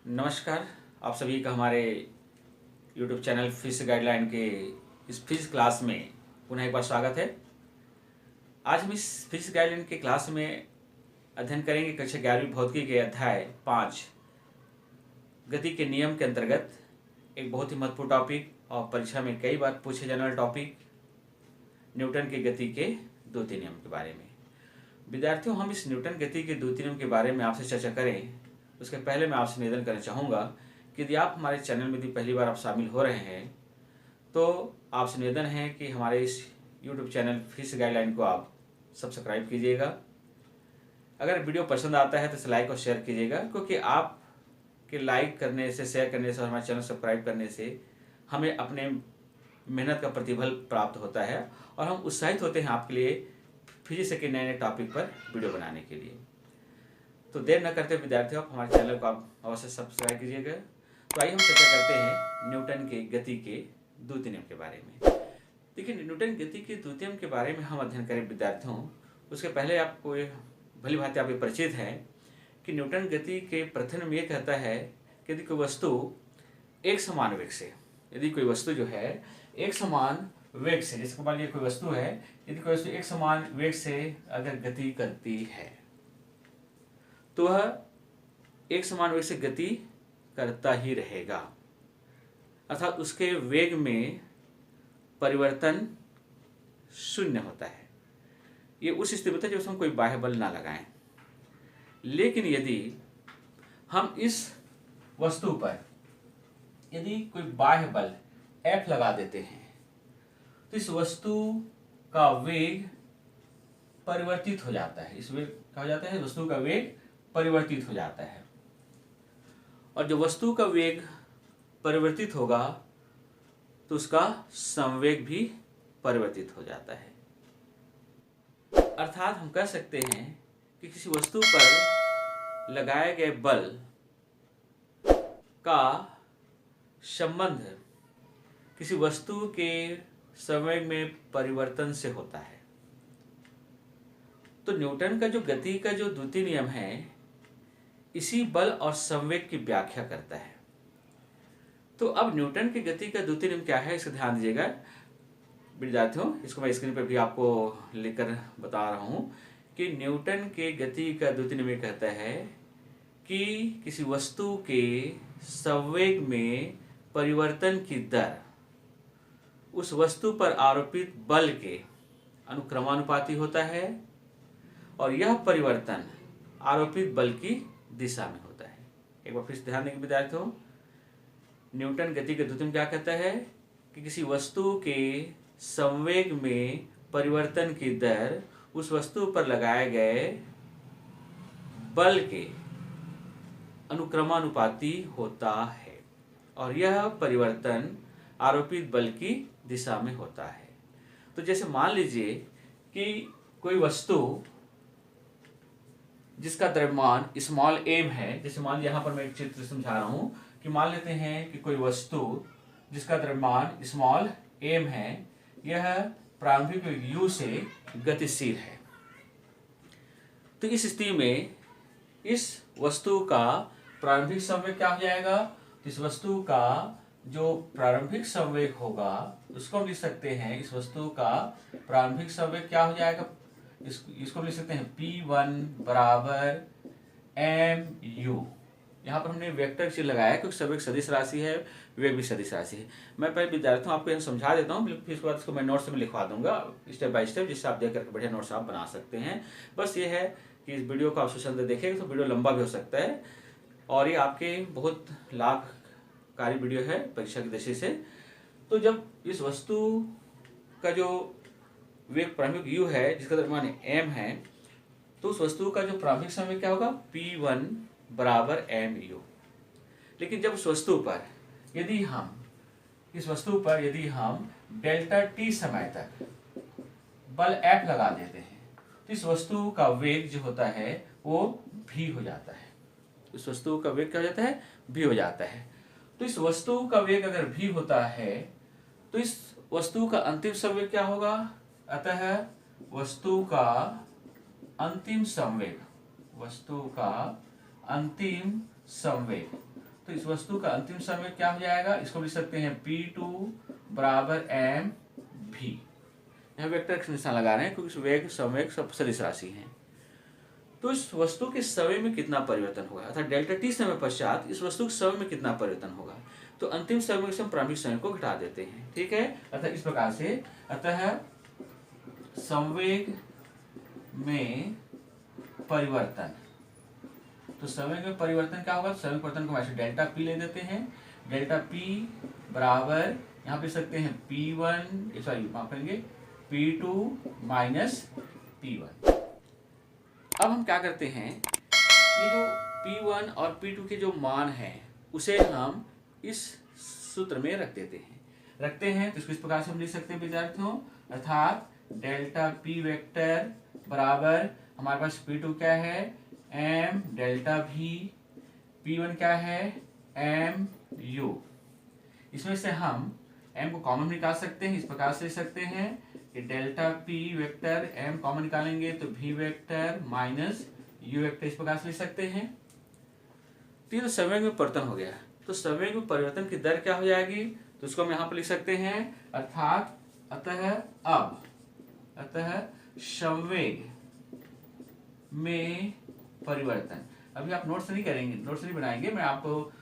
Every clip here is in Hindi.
नमस्कार। आप सभी का हमारे YouTube चैनल फिश गाइडलाइन के इस फिश क्लास में पुनः एक बार स्वागत है। आज हम इस फिश गाइडलाइन के क्लास में अध्ययन करेंगे कक्षा 11वीं भौतिकी के अध्याय 5 गति के नियम के अंतर्गत एक बहुत ही महत्वपूर्ण टॉपिक और परीक्षा में कई बार पूछे जाने वाला टॉपिक न्यूटन की गति के द्वितीय नियम के बारे में। विद्यार्थियों, हम इस न्यूटन गति के द्वितीय नियम के बारे में आपसे चर्चा करें उसके पहले मैं आपसे निवेदन करना चाहूँगा कि यदि आप हमारे चैनल में यदि पहली बार आप शामिल हो रहे हैं तो आपसे निवेदन है कि हमारे इस YouTube चैनल फिश गाइडलाइन को आप सब्सक्राइब कीजिएगा। अगर वीडियो पसंद आता है तो इसे लाइक और शेयर कीजिएगा, क्योंकि आप के लाइक करने से, शेयर करने से और हमारे चैनल सब्सक्राइब करने से हमें अपने मेहनत का प्रतिफल प्राप्त होता है और हम उत्साहित होते हैं आपके लिए फिजिक्स के नए नए टॉपिक पर वीडियो बनाने के लिए। तो देर न करते विद्यार्थियों, आप हमारे चैनल को आप अवश्य सब्सक्राइब कीजिएगा। तो आइए हम चर्चा करते हैं न्यूटन के गति के द्वितीय नियम के बारे में। देखिए, न्यूटन गति के द्वितीय नियम के बारे में हम अध्ययन करें विद्यार्थियों, उसके पहले आपको भली भांति आप परिचित हैं कि न्यूटन गति के प्रथम नियम ये कहता है कि यदि कोई वस्तु एक समान वेग से, यदि कोई वस्तु जो है एक समान वेग से, जैसे मान लीजिए कोई वस्तु है, यदि कोई वस्तु एक समान वेग से अगर गति करती है तो वह एक समान वेग से गति करता ही रहेगा, अर्थात उसके वेग में परिवर्तन शून्य होता है। ये उस स्थिति में होता है जब उसमें कोई बाह्य बल ना लगाएं। लेकिन यदि हम इस वस्तु पर यदि कोई बाह्य बल F लगा देते हैं तो इस वस्तु का वेग परिवर्तित हो जाता है। इस वेग क्या हो जाता है? वस्तु का वेग परिवर्तित हो जाता है, और जो वस्तु का वेग परिवर्तित होगा तो उसका संवेग भी परिवर्तित हो जाता है। अर्थात हम कह सकते हैं कि किसी वस्तु पर लगाए गए बल का संबंध किसी वस्तु के संवेग में परिवर्तन से होता है। तो न्यूटन का जो गति का जो द्वितीय नियम है इसी बल और संवेग की व्याख्या करता है। तो अब न्यूटन की गति का द्वितीय नियम क्या है, इसका ध्यान दीजिएगा विद्यार्थियों। इसको मैं स्क्रीन पर भी आपको लिखकर बता रहा हूं कि न्यूटन के गति का द्वितीय नियम कहता है कि किसी वस्तु के संवेग में परिवर्तन की दर उस वस्तु पर आरोपित बल के अनुक्रमानुपाती होता है, और यह परिवर्तन आरोपित बल की दिशा में होता है। एक बार फिर से ध्यान देंगे विद्यार्थियों, न्यूटन गति के द्वितीय क्या कहता है कि किसी वस्तु के संवेग में परिवर्तन की दर उस वस्तु पर लगाए गए बल के अनुक्रमानुपाती होता है, और यह परिवर्तन आरोपित बल की दिशा में होता है। तो जैसे मान लीजिए कि कोई वस्तु जिसका द्रव्यमान स्मॉल m है, जैसे मान लीजिए यहाँ पर मैं एक चित्र समझा रहा हूँ कि मान लेते हैं कि कोई वस्तु जिसका द्रव्यमान स्मॉल m है, यह प्रारंभिक वेग u से गतिशील है। तो इस स्थिति में इस वस्तु का प्रारंभिक संवेग क्या हो जाएगा? तो इस वस्तु का जो प्रारंभिक संवेग होगा उसको हम लिख सकते हैं, इस वस्तु का प्रारंभिक संवेग क्या हो जाएगा? इसको लिख सकते हैं P1 बराबर mu। यहाँ पर हमने वेक्टर चिन्ह लगाया क्योंकि संवेग सदिश राशि है, वेग भी सदिश राशि है। मैं पहले विद्यार्थियों आपको यह समझा देता हूँ, फिर उसके बाद इसको मैं नोट्स में लिखवा दूंगा स्टेप बाय स्टेप, जिससे आप देख करके बढ़िया नोट्स आप बना सकते हैं। बस ये है कि इस वीडियो को आप सुशांत देखेंगे तो वीडियो लंबा भी हो सकता है, और ये आपके बहुत लाभकारी वीडियो है परीक्षा की दृष्टि से। तो जब इस वस्तु का जो वेग प्रारंभिक u है, जिसका द्रव्यमान m है, तो उस वस्तु का जो प्रारंभिक समय क्या होगा? P1 बराबर mu। लेकिन जब उस वस्तु पर यदि हम डेल्टा t समय तक बल F लगा देते हैं तो इस वस्तु का वेग जो होता है वो v हो जाता है। इस वस्तु का वेग क्या हो जाता है? v हो जाता है। तो इस वस्तु का वेग अगर v होता है तो इस वस्तु का अंतिम संवेग क्या होगा? अतः वस्तु का अंतिम संवेग तो इस वस्तु का अंतिम संवेग क्या हो जाएगा, इसको लिख सकते हैं P2 बराबर mv। यहाँ वेक्टर का निशान लगा रहे हैं क्योंकि वेग संवेग सब सदिश राशि है। तो इस वस्तु के समय में कितना परिवर्तन होगा, अर्थात डेल्टा टी समय पश्चात इस वस्तु के समय में कितना परिवर्तन होगा, तो अंतिम समय से हम प्रारंभिक समय को घटा देते हैं। ठीक है, अतः इस प्रकार से, अतः संवेग में परिवर्तन, तो संवेग में परिवर्तन क्या होगा, संवेग परिवर्तन को ऐसे डेल्टा पी ले देते हैं। डेल्टा पी बराबर यहाँ पे सकते हैं P1 सॉरी माफ करेंगे P2 माइनस P1। अब हम क्या करते हैं, ये जो P1 और P2 के जो मान हैं उसे हम इस सूत्र में रखते हैं। तो इसको इस प्रकार से हम लिख सकते हैं विद्यार्थियों, अर्थात डेल्टा P वेक्टर बराबर हमारे पास P2 क्या है m डेल्टा V, P1 क्या है m u। इसमें से हम m को कॉमन निकाल सकते हैं, इस प्रकार से लिख सकते हैं कि delta P vector m common निकालेंगे तो V vector minus u vector, इस प्रकार से लिख सकते हैं। तो ये तो संवेग में परिवर्तन हो गया, तो संवेग में परिवर्तन की दर क्या हो जाएगी, तो उसको हम यहाँ पर लिख सकते हैं, अर्थात अतः संवेग में परिवर्तन। अभी आप नोट्स नहीं करेंगे, नोट्स नहीं बनाएंगे, मैं आपको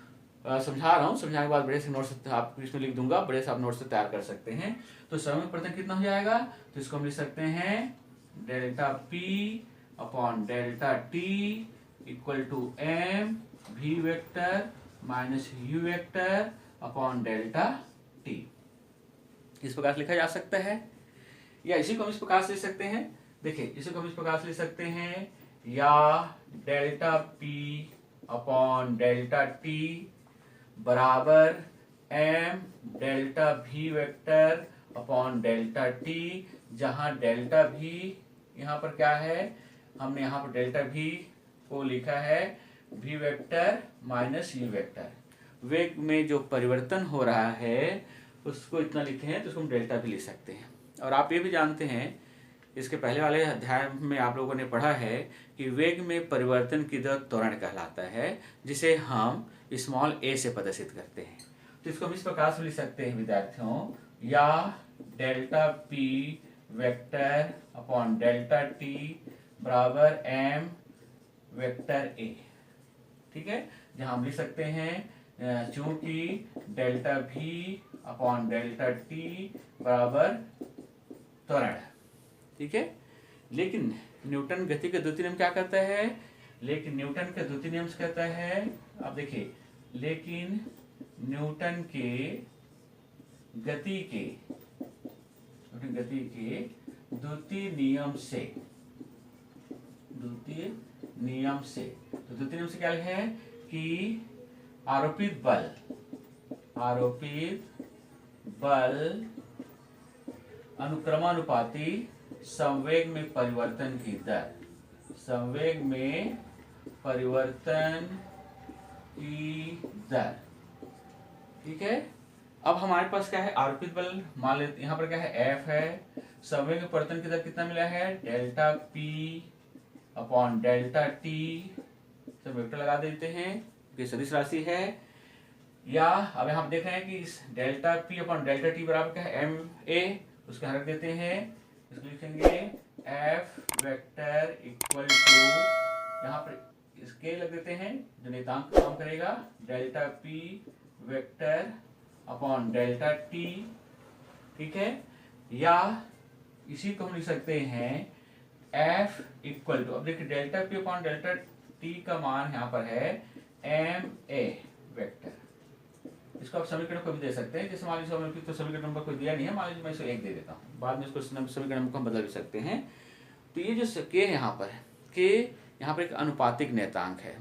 समझा रहा हूँ, समझाने के बाद बड़े से नोट्स आप इसमें लिख दूंगा, बड़े से आप नोट्स तैयार कर सकते हैं। तो समय में परिवर्तन कितना हो जाएगा, तो इसको हम लिख सकते हैं delta P upon delta T equal to M V vector minus U vector upon delta T. इस प्रकार से लिखा जा सकता है, या इसी को हम इस प्रकार से लिख सकते हैं। देखिए, इसी को हम इस प्रकार से लिख सकते हैं, या delta P upon delta T बराबर m delta v vector upon delta t, जहां डेल्टा v यहाँ पर क्या है, हमने यहाँ पर डेल्टा v को लिखा है v vector minus u vector. वेग में जो परिवर्तन हो रहा है उसको इतना लिखे हैं, तो उसको हम डेल्टा भी लिख सकते हैं। और आप ये भी जानते हैं, इसके पहले वाले अध्याय में आप लोगों ने पढ़ा है कि वेग में परिवर्तन की दर त्वरण कहलाता है, जिसे हम स्मॉल a से प्रदर्शित करते हैं। तो इसको हम इस प्रकार से लिख सकते हैं विद्यार्थियों, या delta p vector upon delta t बराबर m वेक्टर a। ठीक है, जहां हम लिख सकते हैं चूंकि delta v upon delta t बराबर त्वरण। ठीक है, लेकिन न्यूटन गति का द्वितीय नियम क्या कहता है, लेकिन न्यूटन का द्वितीय नियम कहता है, आप देखिए, लेकिन न्यूटन के गति के द्वितीय नियम से, तो द्वितीय नियम से क्या है कि आरोपित बल अनुक्रमानुपाती संवेग में परिवर्तन की दर, संवेग में परिवर्तन की दर। ठीक है, अब हमारे पास क्या है, आरोपित बल मान लेते, यहाँ पर क्या है F है, संवेग में परिवर्तन की दर कितना मिला है, delta P upon delta T, सब वेक्टर लगा देते हैं, ये सदिश राशि है। या अब यहाँ देख रहे हैं कि इस delta P upon delta T बराबर क्या है, MA, उसके यहाँ रख देते हैं, इसको लिखेंगे F वेक्टर इक्वल टू, यहाँ पर स्केल लग देते हैं जो नियतांक काम करेगा, delta P vector upon delta T। ठीक है, या इसी को हम लिख सकते हैं F इक्वल टू, अब देखिए delta P upon delta T का मान यहाँ पर है MA वेक्टर। इसको आप समीकरण को भी दे सकते हैं, जैसे मान लीजिए तो समीकरण नंबर कोई दिया नहीं है, मान लीजिए मैं इसको 1 दे देता हूँ, बाद में इसको समीकरण को हम बदल भी सकते हैं। तो ये जो k यहाँ पर है, k यहाँ पर एक अनुपातिक नियतांक है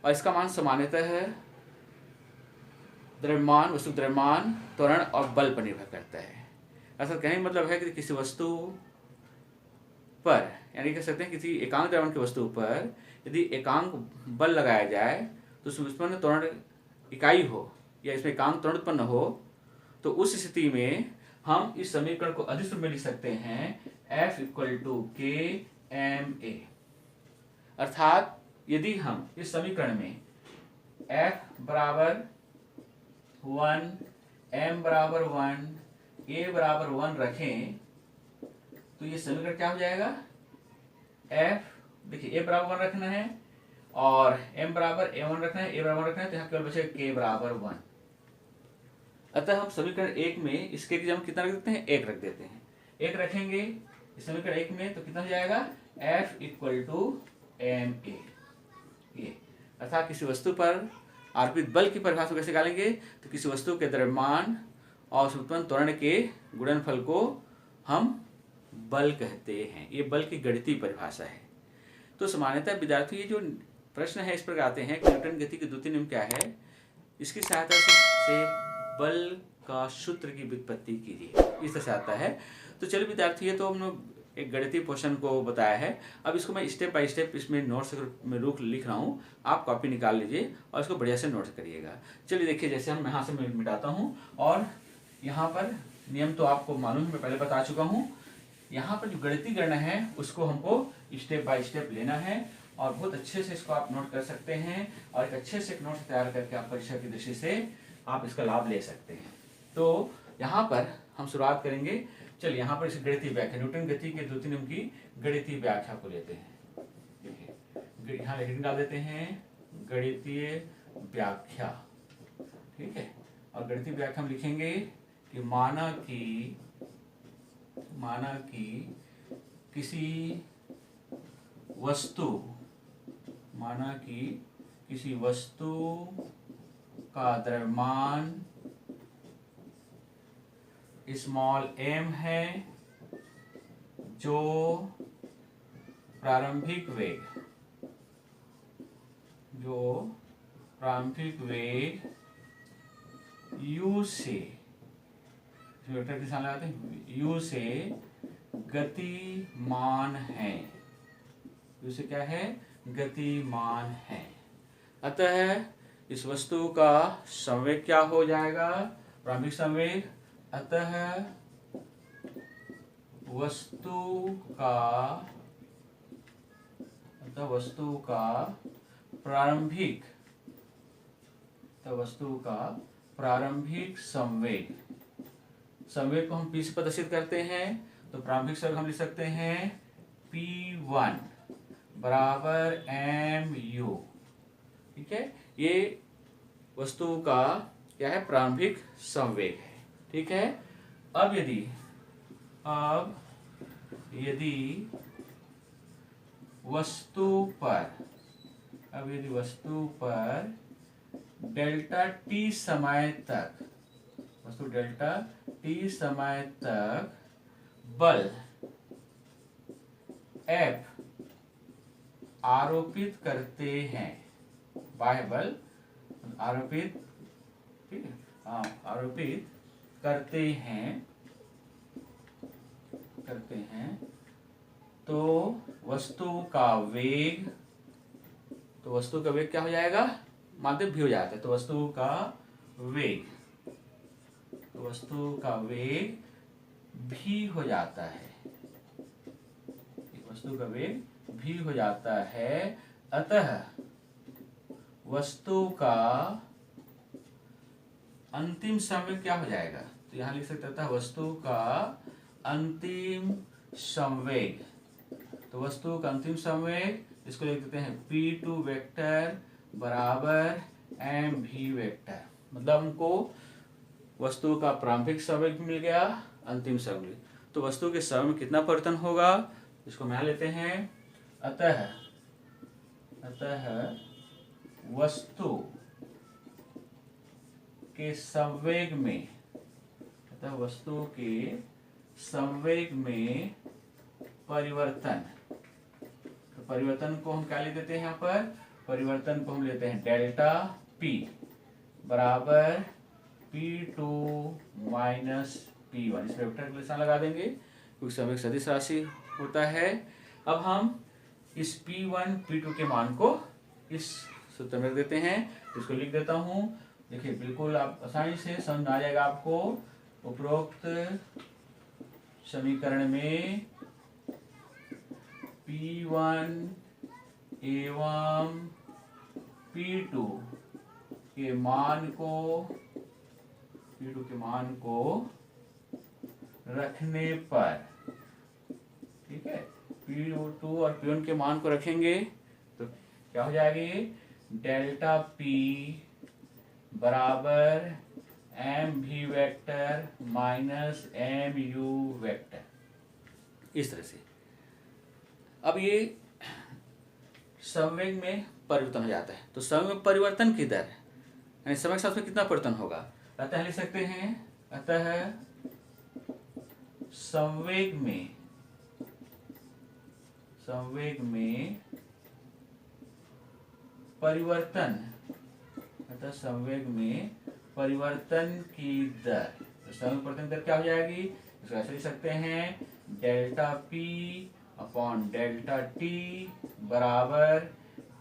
और इसका मान सामान्यतः है द्रव्यमान, वस्तु द्रव्यमान, त्वरण और बल पर निर्भर करता है। ऐसा कहने का मतलब है कि किसी वस्तु पर, यानी कह सकते हैं किसी एकांक द्रव्यमान की वस्तु पर यदि एकांक बल लगाया जाए तो उसमें उत्पन्न त्वरण इकाई हो या इसमें एकांक त्वरण उत्पन्न हो, तो उस स्थिति में हम इस समीकरण को अधिक रूप में लिख सकते हैं F इक्वल टू के एम ए। अर्थात यदि हम इस समीकरण में F बराबर 1, M बराबर 1, A बराबर 1 रखें तो ये समीकरण क्या हो जाएगा? F, देखिए A बराबर 1 रखना है और M बराबर A1 रखना है, A बराबर 1 रखना है, तो यहाँ केवल बचेगा K बराबर 1। अतः हम समीकरण 1 में इसके हम कितना रख देते हैं? 1 रख देते हैं। 1 रखेंगे इस समीकरण 1 में तो कितना हो जाएगा? F equal to ma। ये अर्थात किसी वस्तु पर आरोपित बल की परिभाषा कैसे निकालेंगे? तो किसी वस्तु के द्रव्यमान और उससे उत्पन्न त्वरण के गुणनफल को हम बल कहते हैं। ये बल की गणितीय परिभाषा है। तो सामान्यतः विद्यार्थी ये जो प्रश्न है इस पर आते हैं कि न्यूटन गति के द्वितीय नियम क्या है, इसकी सहायता से बल का सूत्र की व्युत्पत्ति कीजिए, इस तरह से आता है। तो चलिए विद्यार्थी, ये तो हम लोग एक गणितीय क्वेश्चन को बताया है। अब इसको मैं स्टेप बाय स्टेप इसमें नोट्स में लिख रहा हूँ, आप कॉपी निकाल लीजिए और इसको बढ़िया से नोट्स करिएगा। चलिए देखिए, जैसे हम यहाँ से मिटाता हूँ और यहाँ पर नियम तो आपको मालूम है, मैं पहले बता चुका हूँ। यहाँ पर जो गणितीय गणना है उसको हमको स्टेप बाय स्टेप लेना है और बहुत अच्छे से इसको आप नोट कर सकते हैं और एक अच्छे से एक नोट तैयार करके आप परीक्षा की दृष्टि से आप इसका लाभ ले सकते हैं। तो यहाँ पर हम शुरुआत करेंगे। चलिए यहाँ पर इस गणितीय व्याख्या, न्यूटन गति के द्वितीय नियम की गणितीय व्याख्या को लेते हैं। देखिए यहाँ लिख डाल देते हैं गणितीय व्याख्या, ठीक है। और गणितीय व्याख्या हम लिखेंगे कि माना कि किसी वस्तु का द्रव्यमान स्मॉल m है जो प्रारंभिक वेग u से वेक्टर के साथ लगाते हैं, u से गतिमान है, u से क्या है? गतिमान है। अतः इस वस्तु का संवेग क्या हो जाएगा? प्रारंभिक संवेग। अतः वस्तु का प्रारंभिक संवेग को हम P से प्रदर्शित करते हैं। तो प्रारंभिक संवेग हम लिख सकते हैं P1 बराबर mu, ठीक है। ये वस्तु का क्या है? प्रारंभिक संवेग है, ठीक है। अब यदि वस्तु पर डेल्टा t समय तक बल F आरोपित करते हैं, बाह्य बल आरोपित, ठीक है, आरोपित करते हैं, तो वस्तु का वेग क्या हो जाएगा? माध्यम भी हो जाता है। तो वस्तु का वेग भी हो जाता है, अतः वस्तु का अंतिम संवेग क्या हो जाएगा? तो यहाँ लिख सकते हैं वस्तु का अंतिम संवेग। तो वस्तु का अंतिम संवेग इसको लिख देते हैं P2 वेक्टर बराबर mv वेक्टर। मतलब हमको वस्तु का प्रारंभिक संवेग मिल गया, अंतिम संवेग। तो वस्तु के समय में कितना परिवर्तन होगा इसको मान लेते हैं। अतः वस्तु के संवेग में परिवर्तन, तो परिवर्तन को हम क्या ले देते हैं? यहाँ पर परिवर्तन को हम लेते हैं डेल्टा P बराबर P2 माइनस P1। इस वेक्टर के निशान लगा देंगे क्योंकि संवेग सदिश राशि होता है। अब हम इस P1 P2 के मान को इस सूत्र में देते हैं, इसको लिख देता हूँ। देखिए बिल्कुल आप आसानी से समझ आ जाएगा आपको। उपरोक्त समीकरण में P1 एवं P2 के मान को P2 के मान को रखने पर, ठीक है, P2 और P1 के मान को रखेंगे तो क्या हो जाएगा ये, डेल्टा P बराबर M V vector minus M U vector, इस तरह से। अब ये संवेग में परिवर्तन हो जाता है, तो संवेग में परिवर्तन की दर यानी समय के साथ में कितना परिवर्तन होगा, अतः लिख सकते हैं, अतः संवेग में परिवर्तन, अतः संवेग में परिवर्तन की दर, तो संवेग परिवर्तन दर क्या हो जाएगी, इसको ऐसे लिख सकते हैं, delta P upon delta T बराबर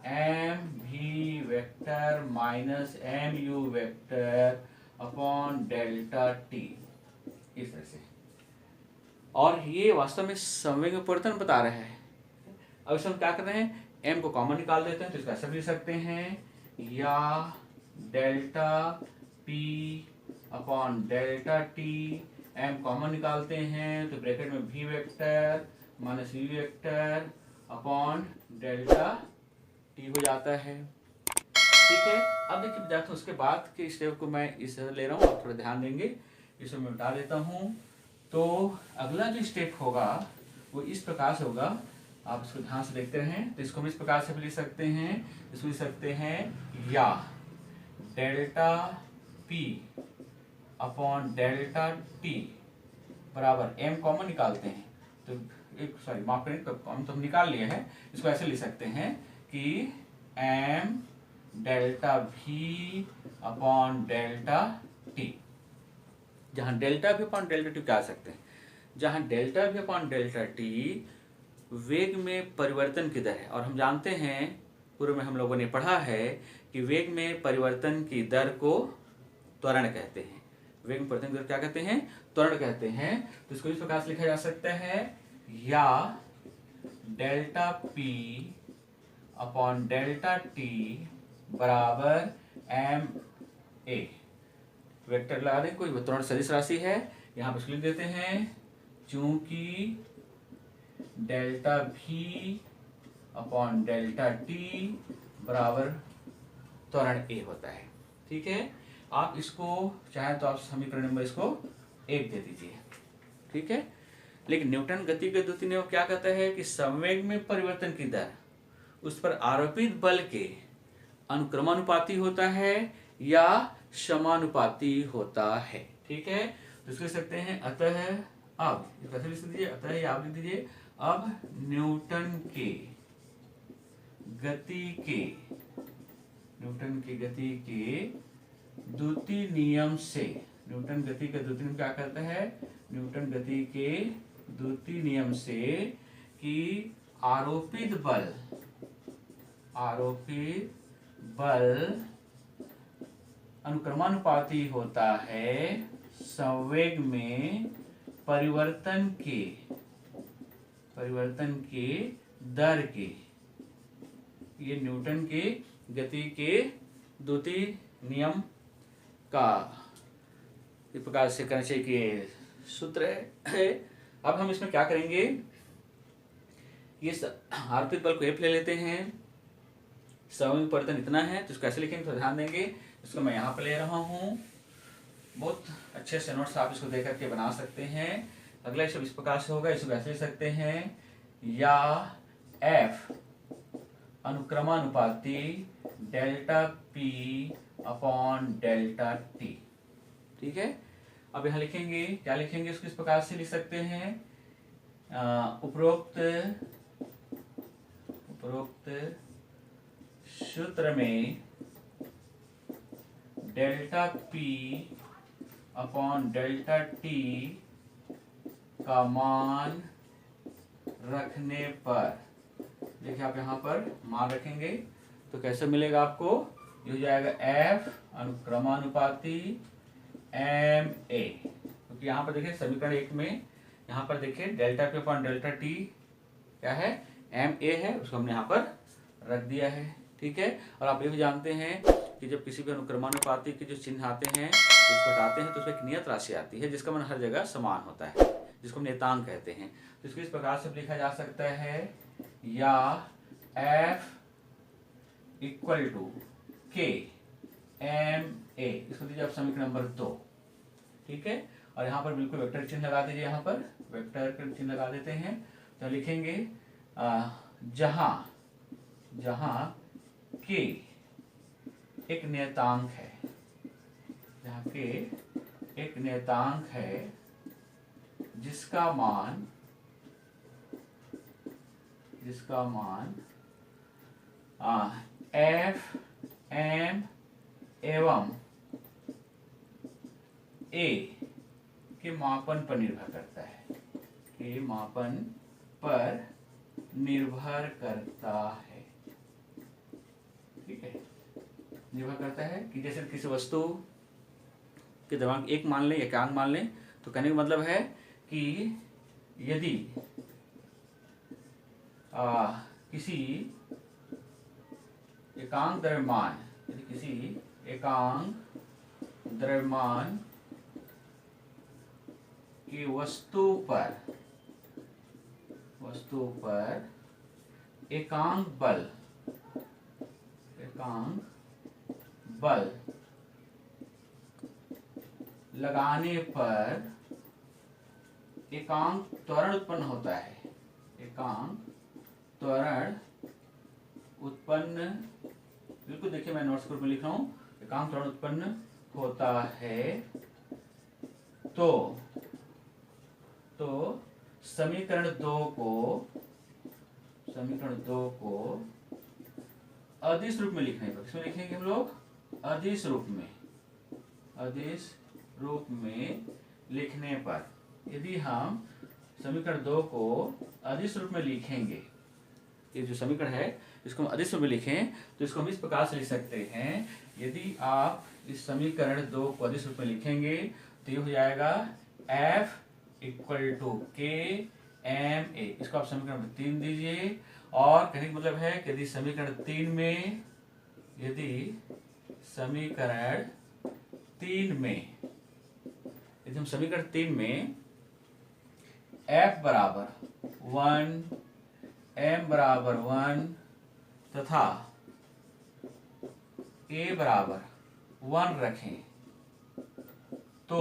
M V vector minus M U vector upon delta T, इस तरह से। और ये वास्तव में संवेग में परिवर्तन बता रहे हैं। अब इसमें हम क्या कर रहे हैं, m को कॉमन निकाल देते हैं, तो इसको ऐसे भी लिख सकते हैं, या delta P upon delta T, m common निकालते हैं तो ब्रैकेट में v vector minus v vector upon delta T हो जाता है, ठीक है। अब देखिए विद्यार्थी, उसके बाद के स्टेप को मैं इस तरह ले रहा हूँ, आप थोड़ा ध्यान देंगे, इसे मैं बता देता हूँ। तो अगला जो स्टेप होगा वो इस प्रकार से होगा, आप इसको ध्यान से देखते रहें। तो इसको हम इस प्रकार से भी लिख सकते हैं, इसको लिख सकते हैं, या delta P upon delta T बराबर m कॉमन निकालते हैं, तो एक सॉरी माफ करें, हम तो निकाल लिए हैं, इसको ऐसे लिख सकते हैं कि m delta V upon delta T, जहां delta V upon delta T क्या सकते हैं, जहां delta V upon delta T वेग में परिवर्तन की दर है, और हम जानते हैं पूर्व में हम लोगों ने पढ़ा है कि वेग में परिवर्तन की दर को त्वरण कहते हैं। वेग में परिवर्तन की दर क्या कहते हैं, त्वरण कहते हैं। तो इसको इस प्रकार से लिखा जा सकता है, या delta P upon delta T बराबर एम ए, वेक्टर लगा दें, कोई त्वरण सदिश राशि है, यहाँ पर लिख देते हैं, चूंकि delta V upon delta T बराबर त्वरण A होता है, ठीक है। आप इसको चाहे तो आप समीकरण नंबर इसको 1 दे दीजिए, ठीक है। लेकिन न्यूटन गति के द्वितीय नियम क्या कहता है कि संवेग में परिवर्तन की दर उस पर आरोपित बल के अनुक्रमानुपाती होता है या समानुपाती होता है, ठीक है। तो इसको लिख सकते हैं, अतः अब कैसे लिख दीजिए, अतः ये आप लिख दीजिए, अब न्यूटन की गति के द्वितीय नियम से, न्यूटन गति के द्वितीय नियम क्या कहता है, न्यूटन गति के द्वितीय नियम से कि आरोपित बल अनुक्रमानुपाती होता है संवेग में परिवर्तन के दर के। ये न्यूटन के गति के द्वितीय नियम का इस प्रकार से करना चाहिए कि सूत्र है। अब हम इसमें क्या करेंगे, ये आरोपित बल को F ले लेते हैं, संवेग परिवर्तन इतना है, तो इसको कैसे लिखेंगे तो ध्यान देंगे। इसको मैं यहाँ पर ले रहा हूँ, बहुत अच्छे से नोट्स आप इसको देख करके बना सकते हैं। अगला सब इस प्रकार से होगा, इसको ऐसे लिख सकते हैं, या F अनुक्रमानुपाती delta P upon delta T, ठीक है। अब यहाँ लिखेंगे, क्या लिखेंगे, इसको इस प्रकार से लिख सकते हैं, उपरोक्त सूत्र में delta P upon delta T का मान रखने पर, देखिए आप यहाँ पर मान रखेंगे तो कैसे मिलेगा आपको, ये हो जाएगा F अनुक्रमानुपाती MA, क्योंकि यहाँ पर देखिए समीकरण 1 में यहाँ पर देखिए delta P upon delta T क्या है, MA है, उसको हमने यहाँ पर रख दिया है, ठीक है। और आप ये भी जानते हैं कि जब किसी भी अनुक्रमानुपाती के जो चिन्ह आते हैं तो उसको हटाते हैं तो उसमें एक नियत राशि आती है जिसका मान हर जगह समान होता है, जिसको हम नियतांक कहते हैं। तो इसको इस प्रकार से लिखा जा सकता है, या F equal to K M A, इसको दीजिए आप समीकरण नंबर 2। ठीक है, और यहाँ पर बिल्कुल वेक्टर चिन्ह लगा दीजिए, यहाँ पर वेक्टर चिन्ह लगा देते हैं। तो लिखेंगे जहाँ K एक नियतांक है, जहाँ K एक नियतांक है जिसका मान F M एवं A के मापन पर निर्भर करता है, के मापन पर निर्भर करता है। ठीक है, निर्भर करता है कि जैसे किसी वस्तु के द्रव्यांक 1 मान लें या एकांक मान लें, तो कहने का मतलब है कि यदि किसी एकांक द्रव्यमान, की वस्तु पर एकांक बल लगाने पर एकांक त्वरण उत्पन्न होता है, बिल्कुल देखिए मैं नोट्स ग्रुप में लिख रहा हूं, एकांक त्वरण उत्पन्न होता है तो समीकरण 2 को अदिश रूप में लिखने पर, किसमें लिखेंगे हम लोग? अदिश रूप में लिखने पर, यदि हम समीकरण 2 को अदिश रूप में लिखेंगे, ये जो समीकरण है इसको हम अदिश रूप में लिखें तो इसको हम इस प्रकार से लिख सकते हैं। यदि आप इस समीकरण 2 को अदिश रूप में लिखेंगे तो ये हो जाएगा F equal to K M A, इसको आप समीकरण नंबर 3 दीजिए। और कहने का मतलब है कि यदि समीकरण 3 में F बराबर 1 M बराबर 1 तथा A बराबर 1 रखें तो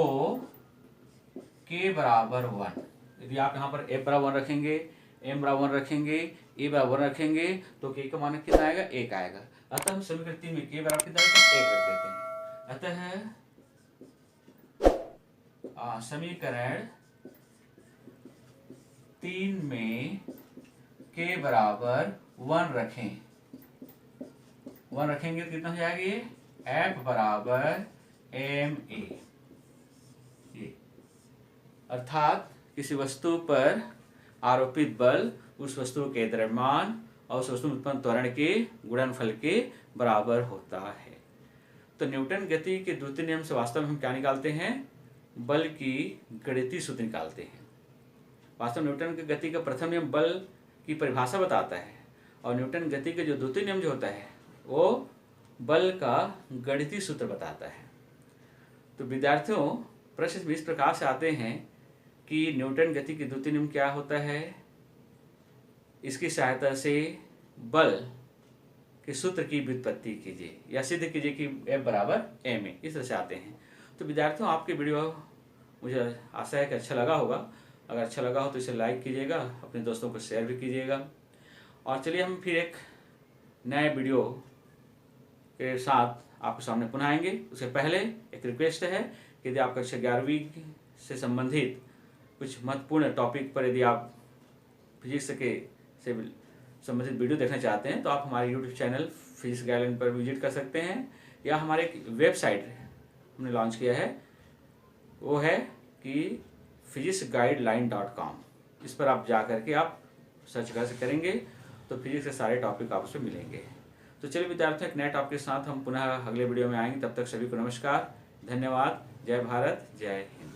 K बराबर 1, यदि आप यहाँ पर F बराबर 1 रखेंगे, M बराबर 1 रखेंगे, A बराबर 1 रखेंगे तो K का मान कितना आएगा? 1 आएगा। अतः हम समीकरण 3 में K बराबर कितना आएगा? 1 रख देते हैं। अतः समीकरण 3 में K बराबर 1 रखेंगे तो कितना हो जाएगा ये? F बराबर MA, अर्थात किसी वस्तु पर आरोपित बल उस वस्तु के द्रव्यमान और उस वस्तु में उत्पन्न त्वरण के गुणनफल के बराबर होता है। तो न्यूटन गति के द्वितीय नियम से वास्तव में हम क्या निकालते हैं? बल की गणितीय सूत्र निकालते हैं। वास्तव में न्यूटन की गति का प्रथम नियम बल की परिभाषा बताता है और न्यूटन गति का जो द्वितीय नियम जो होता है वो बल का गणितीय सूत्र बताता है। तो विद्यार्थियों, प्रश्न इस प्रकार से आते हैं कि न्यूटन गति के द्वितीय नियम क्या होता है, इसकी सहायता से बल के सूत्र की व्युत्पत्ति कीजिए या सिद्ध कीजिए कि F बराबर ma, इस तरह से आते हैं। तो विद्यार्थियों, आपके वीडियो मुझे आशा है कि अच्छा लगा होगा। अगर अच्छा लगा हो तो इसे लाइक कीजिएगा, अपने दोस्तों को शेयर भी कीजिएगा। और चलिए हम फिर एक नए वीडियो के साथ आपके सामने पुनः आएंगे। उससे पहले एक रिक्वेस्ट है कि यदि आप कक्षा 11वीं से संबंधित कुछ महत्वपूर्ण टॉपिक पर यदि आप फिजिक्स से संबंधित वीडियो देखना चाहते हैं तो आप हमारे यूट्यूब चैनल फिजिक्स गाइडलाइन पर विजिट कर सकते हैं, या हमारे एक वेबसाइट हमने लॉन्च किया है, वो है कि physicsguideline.com। इस पर आप जा करके आप सर्च करेंगे तो फिजिक्स के सारे टॉपिक आप उसमें मिलेंगे। तो चलिए विद्यार्थियों, एक नए टॉपिक के साथ हम पुनः अगले वीडियो में आएंगे। तब तक सभी को नमस्कार, धन्यवाद, जय भारत, जय हिंद।